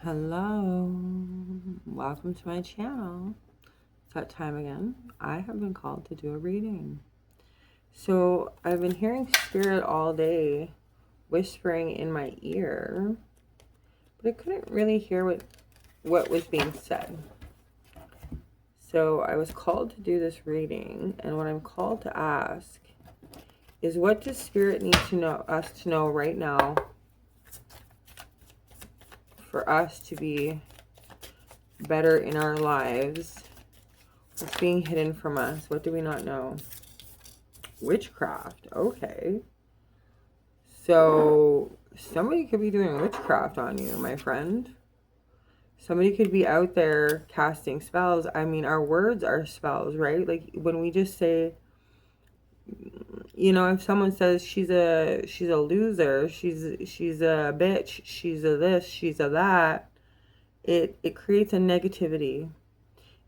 Hello, welcome to my channel. It's that time again. I have been called to do a reading. So I've been hearing spirit all day whispering in my ear, but I couldn't really hear what was being said. So I was called to do this reading, and what I'm called to ask is, what does spirit need to know us to know right now for us to be better in our lives? What's being hidden from us? What do we not know? Witchcraft. Okay. So somebody could be doing witchcraft on you, my friend. Somebody could be out there casting spells. I mean, our words are spells, right? Like when we just say, you know, if someone says she's a loser, she's a bitch, she's a this, she's a that, it creates a negativity.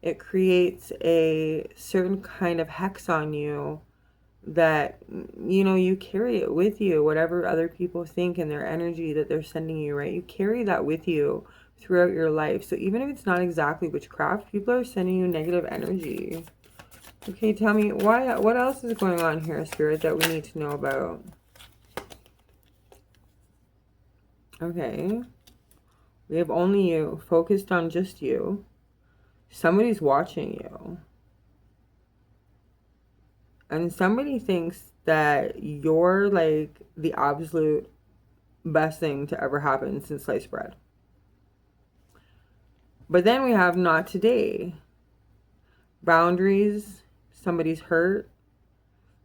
It creates a certain kind of hex on you that, you know, you carry it with you. Whatever other people think and their energy that they're sending you, right? You carry that with you throughout your life. So even if it's not exactly witchcraft, people are sending you negative energy. Okay, tell me, what else is going on here, Spirit, that we need to know about? Okay. We have only you, focused on just you. Somebody's watching you. And somebody thinks that you're like the absolute best thing to ever happen since sliced bread. But then we have not today. Boundaries, somebody's hurt,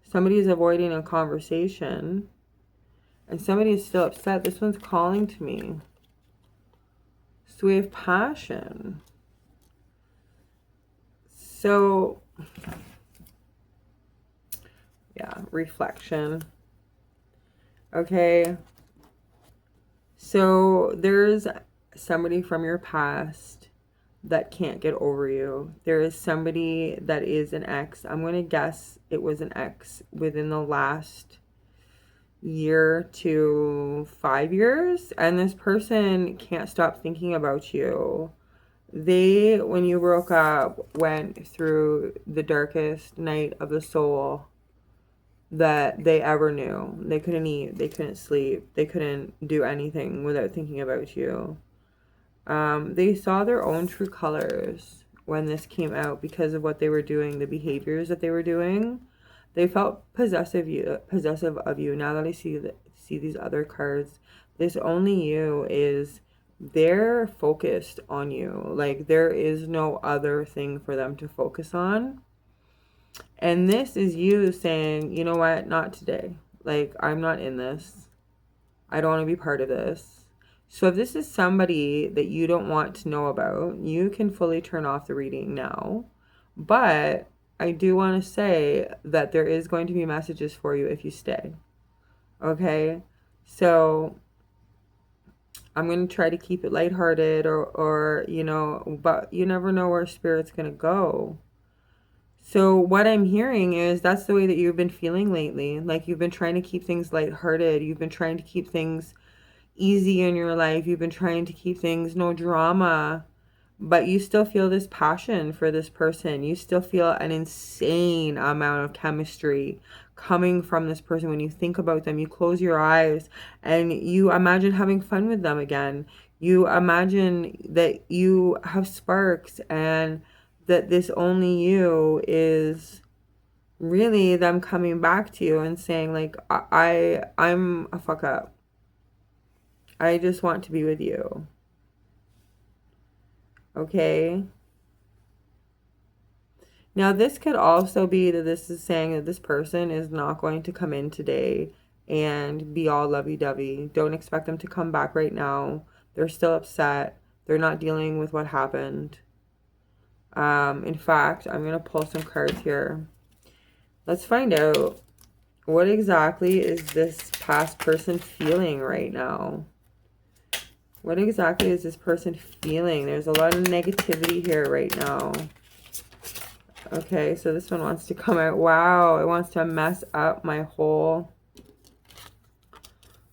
somebody's avoiding a conversation, and somebody is still upset. This one's calling to me. So we have passion. So, yeah, reflection. Okay. So there's somebody from your past that can't get over you. There is somebody that is an ex. I'm going to guess it was an ex within the last year to 5 years, and this person can't stop thinking about you. They, when you broke up, went through the darkest night of the soul that they ever knew. They couldn't eat, they couldn't sleep, they couldn't do anything without thinking about you. They saw their own true colors when this came out because of what they were doing, the behaviors that they were doing. They felt possessive of you. Now that I see these other cards, this only you is, they're focused on you. Like there is no other thing for them to focus on. And this is you saying, you know what, not today. Like, I'm not in this. I don't want to be part of this. So if this is somebody that you don't want to know about, you can fully turn off the reading now. But I do want to say that there is going to be messages for you if you stay. Okay? So I'm going to try to keep it lighthearted or, you know, but you never know where Spirit's going to go. So what I'm hearing is that's the way that you've been feeling lately. Like you've been trying to keep things lighthearted. You've been trying to keep things easy in your life. You've been trying to keep things no drama, but you still feel this passion for this person. You still feel an insane amount of chemistry coming from this person. When you think about them, you close your eyes and you imagine having fun with them again. You imagine that you have sparks and that this only you is really them coming back to you and saying like, I'm a fuck up. I just want to be with you. Okay. Now this could also be that this is saying that this person is not going to come in today and be all lovey-dovey. Don't expect them to come back right now. They're still upset. They're not dealing with what happened. In fact, I'm going to pull some cards here. Let's find out, what exactly is this past person feeling right now? What exactly is this person feeling? There's a lot of negativity here right now. Okay, so this one wants to come out. Wow, it wants to mess up my whole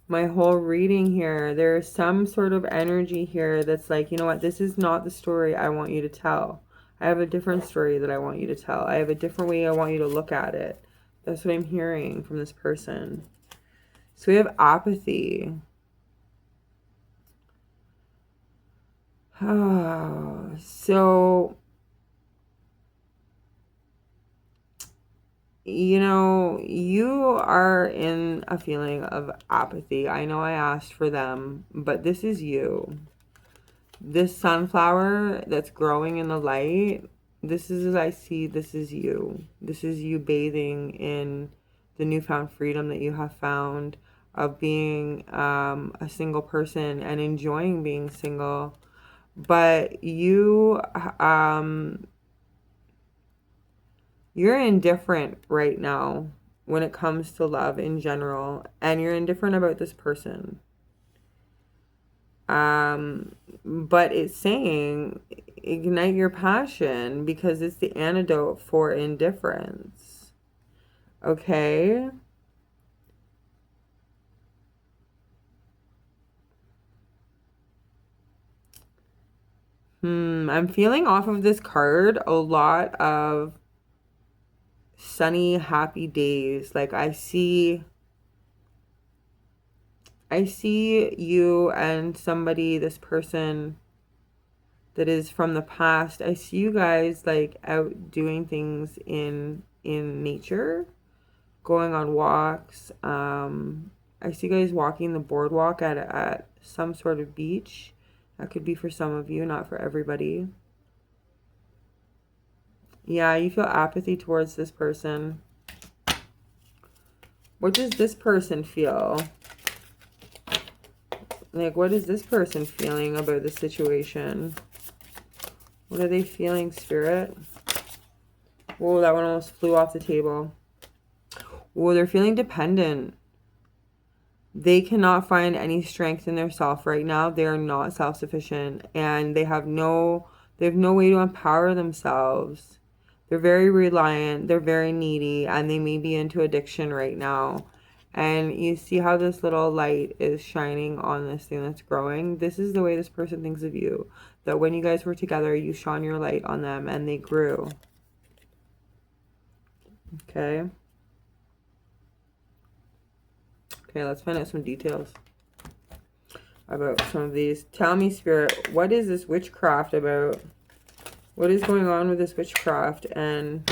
my whole reading here, there's some sort of energy here that's like, you know what, this is not the story I want you to tell. I have a different story that I want you to tell. I have a different way I want you to look at it. That's what I'm hearing from this person. So we have apathy. Oh, so, you know, you are in a feeling of apathy. I know I asked for them, but this is you. This sunflower that's growing in the light, this is, as I see, this is you. This is you bathing in the newfound freedom that you have found of being a single person and enjoying being single. But you're indifferent right now when it comes to love in general, and you're indifferent about this person. But it's saying ignite your passion because it's the antidote for indifference. Okay? I'm feeling off of this card a lot of sunny, happy days. Like I see you and somebody, this person that is from the past. I see you guys like out doing things in nature, going on walks. I see you guys walking the boardwalk at some sort of beach. That could be for some of you, not for everybody. Yeah, you feel apathy towards this person. What does this person feel? Like, what is this person feeling about the situation? What are they feeling, Spirit? Whoa, that one almost flew off the table. Whoa, they're feeling dependent. They cannot find any strength in their self right now. They are not self-sufficient, and they have no way to empower themselves. They're very reliant, they're very needy, and they may be into addiction right now. And you see how this little light is shining on this thing that's growing. This is the way this person thinks of you. That when you guys were together, you shone your light on them and they grew. Okay. Okay, let's find out some details about some of these. Tell me, Spirit, what is this witchcraft about? What is going on with this witchcraft and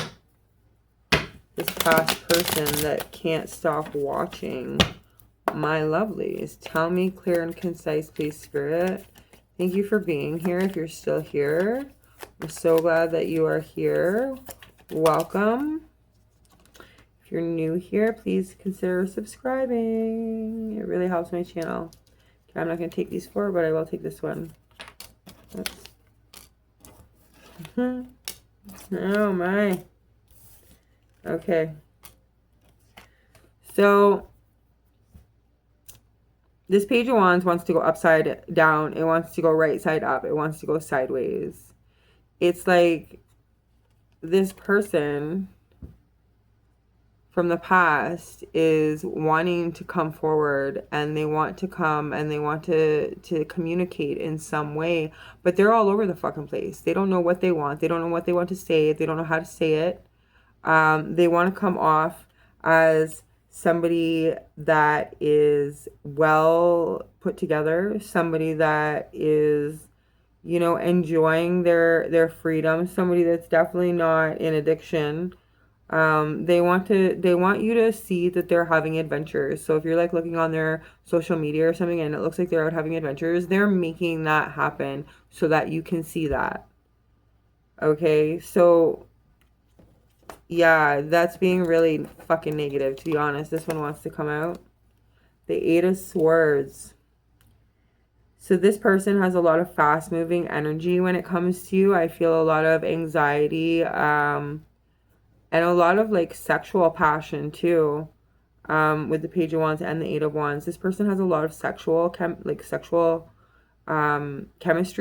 this past person that can't stop watching my lovelies? Tell me clear and concise, please, Spirit. Thank you for being here if you're still here. I'm so glad that you are here. Welcome. If you're new here, please consider subscribing. It really helps my channel. Okay, I'm not going to take these four, but I will take this one. Oops. Oh my. Okay. So this Page of Wands wants to go upside down. It wants to go right side up. It wants to go sideways. It's like this person from the past is wanting to come forward, and they want to come and they want to communicate in some way, but they're all over the fucking place. They don't know what they want. They don't know what they want to say. They don't know how to say it. They want to come off as somebody that is well put together, somebody that is, you know, enjoying their freedom, somebody that's definitely not in addiction. They want you to see that they're having adventures. So if you're like looking on their social media or something and it looks like they're out having adventures, they're making that happen so that you can see that. Okay, so yeah, that's being really fucking negative, to be honest. This one wants to come out. The Eight of Swords. So this person has a lot of fast-moving energy when it comes to you. I feel a lot of anxiety, and a lot of like sexual passion too, with the Page of Wands and the Eight of Wands. This person has a lot of sexual chemistry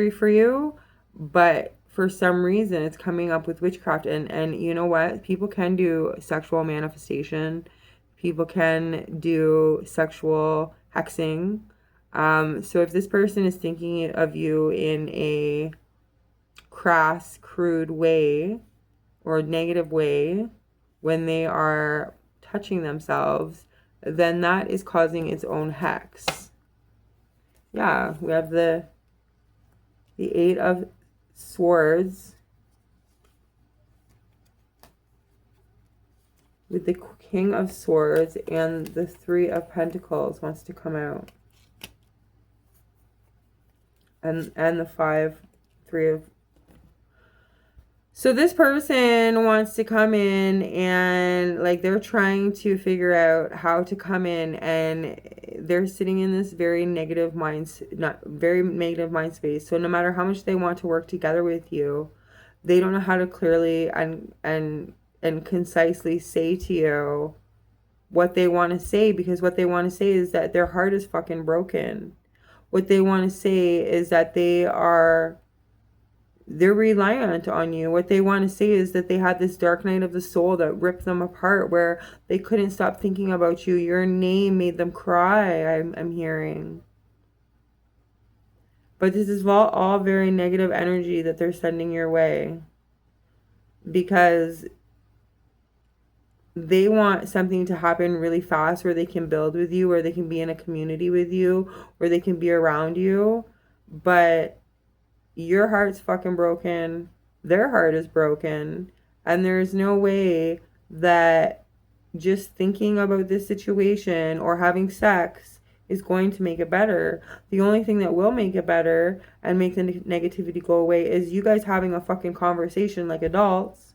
for you, but for some reason it's coming up with witchcraft. And you know what? People can do sexual manifestation. People can do sexual hexing. So if this person is thinking of you in a crass, crude way or negative way when they are touching themselves, then that is causing its own hex. Yeah, we have the Eight of Swords with the King of Swords, and the Three of Pentacles wants to come out. And the Three of... So this person wants to come in and like they're trying to figure out how to come in, and they're sitting in this very negative mind space. So no matter how much they want to work together with you, they don't know how to clearly and concisely say to you what they want to say, because what they want to say is that their heart is fucking broken. What they want to say is that they're reliant on you. What they want to say is that they had this dark night of the soul that ripped them apart, where they couldn't stop thinking about you. Your name made them cry, I'm hearing. But this is all very negative energy that they're sending your way, because they want something to happen really fast where they can build with you, where they can be in a community with you, where they can be around you. But your heart's fucking broken. Their heart is broken. And there's no way that just thinking about this situation or having sex is going to make it better. The only thing that will make it better and make the negativity go away is you guys having a fucking conversation like adults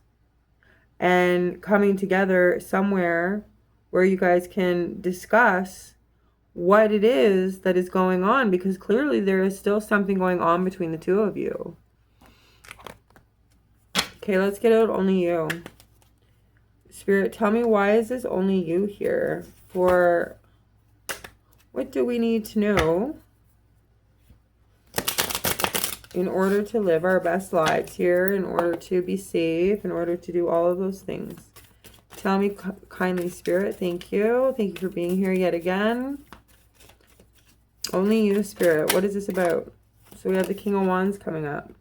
and coming together somewhere where you guys can discuss what it is that is going on, because clearly there is still something going on between the two of you. Okay, let's get out only you. Spirit, tell me, why is this only you here? For what do we need to know in order to live our best lives here, in order to be safe, in order to do all of those things? Tell me kindly, Spirit. Thank you. Thank you for being here yet again. Only you, Spirit. What is this about? So we have the King of Wands coming up.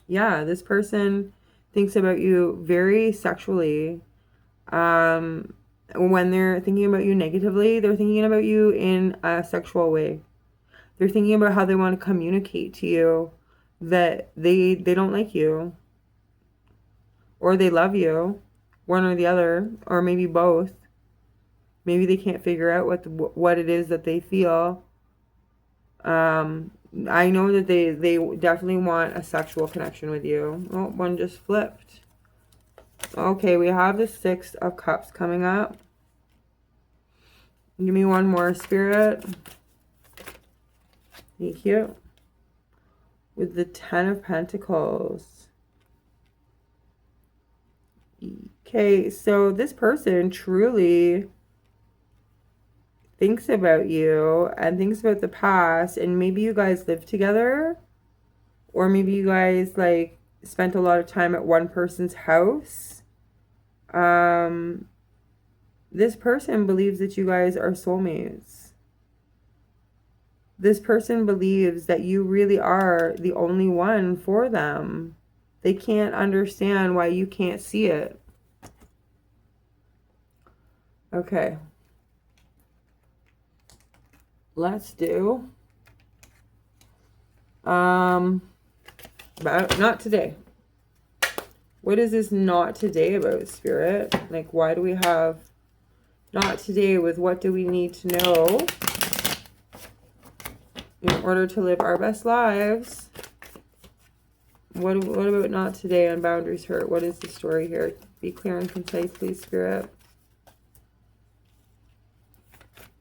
Yeah, this person thinks about you very sexually. When they're thinking about you negatively, they're thinking about you in a sexual way. They're thinking about how they want to communicate to you that they don't like you, or they love you, one or the other, or maybe both. Maybe they can't figure out what it is that they feel. I know that they definitely want a sexual connection with you. Oh, one just flipped. Okay, we have the Six of Cups coming up. Give me one more, Spirit. Thank you. With the Ten of Pentacles. Okay, so this person truly thinks about you and thinks about the past, and maybe you guys live together, or maybe you guys like spent a lot of time at one person's house. This person believes that you guys are soulmates. This person believes that you really are the only one for them. They can't understand why you can't see it. Okay. Let's do but not today. What is this not today about, Spirit? Like, why do we have not today? With what do we need to know in order to live our best lives? What about not today on Boundaries Hurt? What is the story here? Be clear and concise, please, Spirit.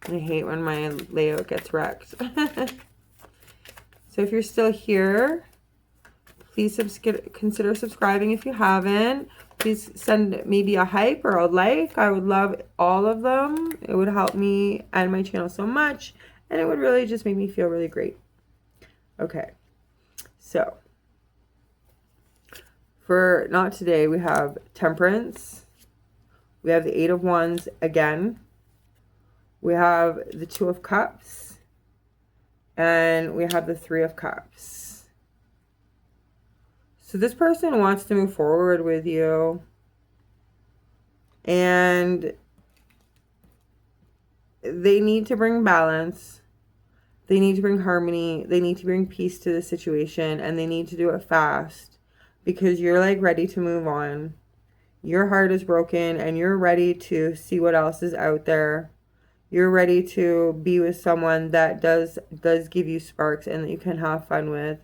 I hate when my layout gets wrecked. So if you're still here, please consider subscribing if you haven't. Please send maybe a hype or a like. I would love all of them. It would help me and my channel so much, and it would really just make me feel really great. Okay, so for not today, we have Temperance, We have the Eight of Wands again. We have the Two of Cups. And we have the Three of Cups. So this person wants to move forward with you. And they need to bring balance. They need to bring harmony. They need to bring peace to the situation. And they need to do it fast. Because you're like ready to move on. Your heart is broken and you're ready to see what else is out there. You're ready to be with someone that does give you sparks and that you can have fun with.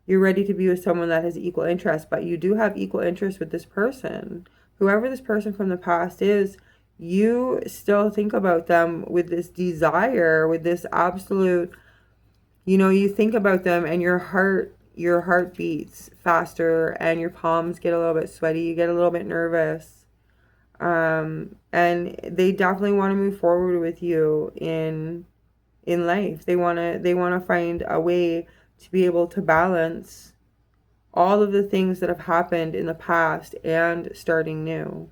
You're ready to be with someone that has equal interest, but you do have equal interest with this person. Whoever this person from the past is, you still think about them with this desire, with this absolute, you know, you think about them and your heart beats faster and your palms get a little bit sweaty. You get a little bit nervous. And they definitely want to move forward with you in life. They want to find a way to be able to balance all of the things that have happened in the past and starting new.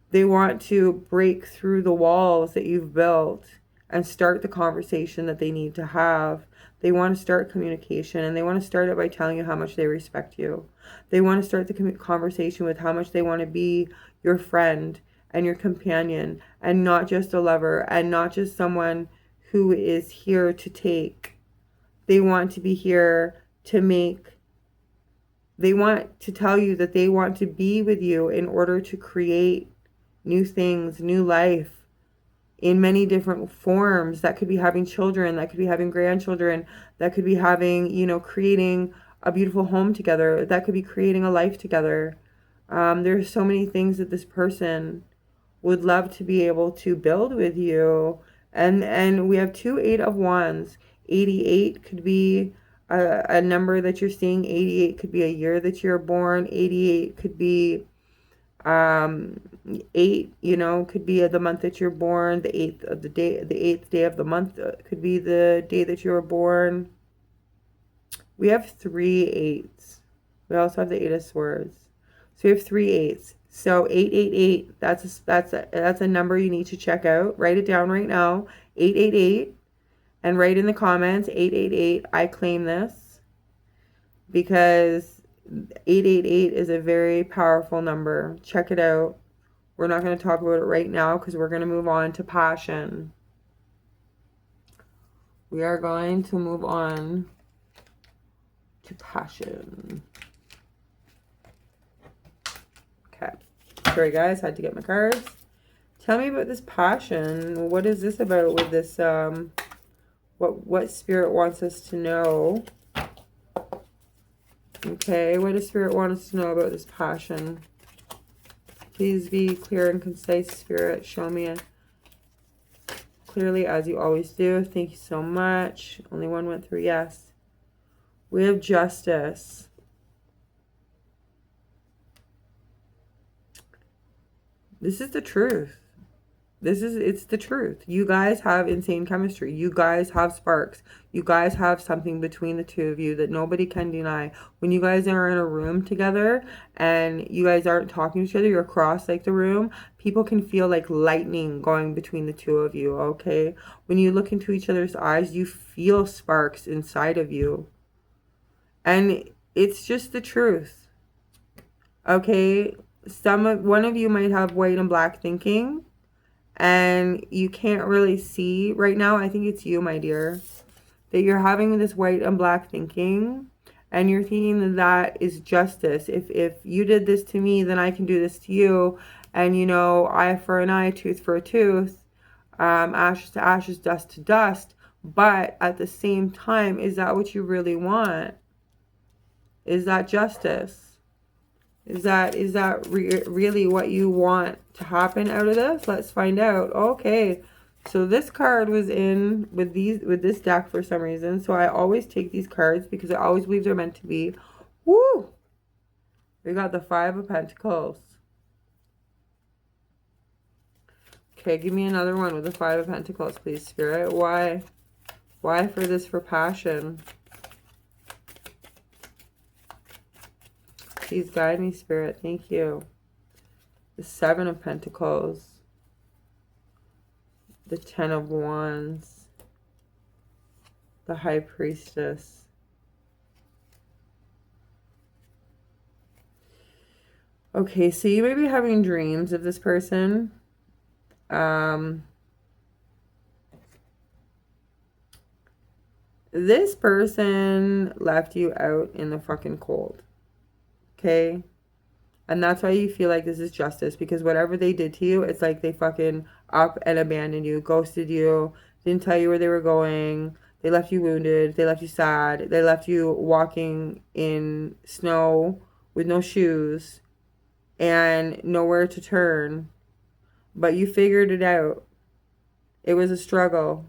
They want to break through the walls that you've built and start the conversation that they need to have. They want to start communication, and they want to start it by telling you how much they respect you. They want to start the conversation with how much they want to be your friend and your companion, and not just a lover, and not just someone who is here to take. They want to be here to make. They want to tell you that they want to be with you in order to create new things, new life, in many different forms. That could be having children, that could be having grandchildren, that could be having, you know, creating a beautiful home together, that could be creating a life together. There's so many things that this person would love to be able to build with you. And we have two Eight of Wands. 88 could be a number that you're seeing. 88 could be a year that you're born. 88 could be 8, you know, could be the month that you're born. The 8th of the day, the 8th day of the month could be the day that you were born. We have 3 8s. We also have the 8 of Swords. So we have 3 8s. So 888, that's a number you need to check out. Write it down right now. 888, and write in the comments 888. I claim this, because 888 is a very powerful number. Check it out. We're not going to talk about it right now because we're going to move on to passion. We are going to move on to passion. Okay. Sorry guys, had to get my cards. Tell me about this passion. What is this about with this, what Spirit wants us to know? Okay, what does Spirit want us to know about this passion? Please be clear and concise, Spirit. Show me clearly as you always do. Thank you so much. Only one went through, yes. We have Justice. This is the truth. It's the truth. You guys have insane chemistry. You guys have sparks. You guys have something between the two of you that nobody can deny. When you guys are in a room together and you guys aren't talking to each other, you're across like the room, people can feel like lightning going between the two of you, okay? When you look into each other's eyes, you feel sparks inside of you. And it's just the truth. Okay? One of you might have white and black thinking, and you can't really see right now. I think it's you, my dear, that you're having this white and black thinking, and you're thinking that is justice. If you did this to me, then I can do this to you. And, you know, eye for an eye, tooth for a tooth, ashes to ashes, dust to dust. But at the same time, is that what you really want? Is that justice? Is that really what you want to happen out of this? Let's find out. Okay, so this card was in with this deck for some reason. So I always take these cards because I always believe they're meant to be. Woo! We got the Five of Pentacles. Okay, give me another one with the Five of Pentacles, please, Spirit. Why for this for passion? Please guide me, Spirit. Thank you. the Seven of Pentacles, the Ten of Wands, the High Priestess. Okay, so you may be having dreams of this person. This person left you out in the fucking cold. Okay? And that's why you feel like this is justice, because whatever they did to you, it's like they fucking up and abandoned you, ghosted you, didn't tell you where they were going. They left you wounded. They left you sad. They left you walking in snow with no shoes and nowhere to turn. But you figured it out. It was a struggle,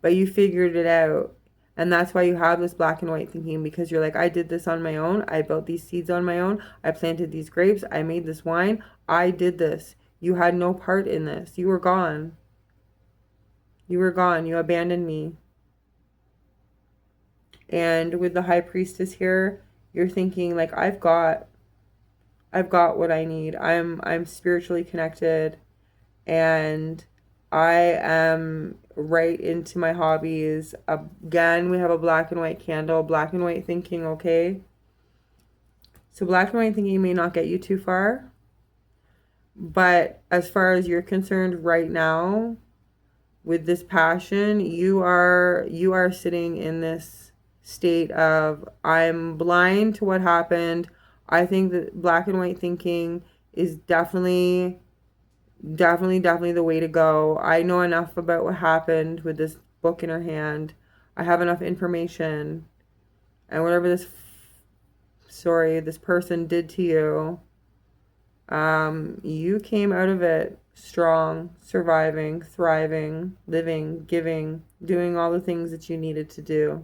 but you figured it out. And that's why you have this black and white thinking, because you're like, I did this on my own. I built these seeds on my own. I planted these grapes. I made this wine. I did this. You had no part in this. You were gone. You were gone. You abandoned me. And with the High Priestess here, you're thinking like, I've got what I need. I'm spiritually connected, and I am right into my hobbies. Again, we have a black and white candle, black and white thinking, okay? So black and white thinking may not get you too far, but as far as you're concerned right now, with this passion, you are sitting in this state of, I'm blind to what happened. I think that black and white thinking is definitely the way to go. I know enough about what happened with this book in her hand. I have enough information. And whatever this person did to you, you came out of it strong, surviving, thriving, living, giving, doing all the things that you needed to do.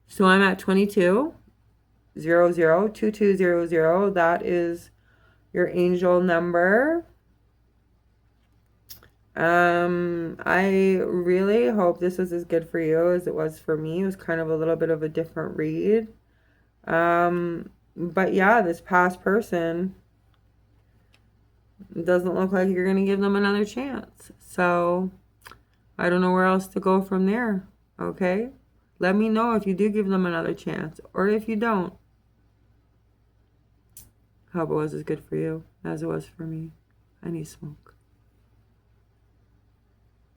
So I'm at 22002200. That is your angel number. I really hope this was as good for you as it was for me. It was kind of a little bit of a different read. But yeah, this past person, doesn't look like you're going to give them another chance. So I don't know where else to go from there. Okay? Let me know if you do give them another chance, or if you don't. Hope it was as good for you as it was for me. I need smoke.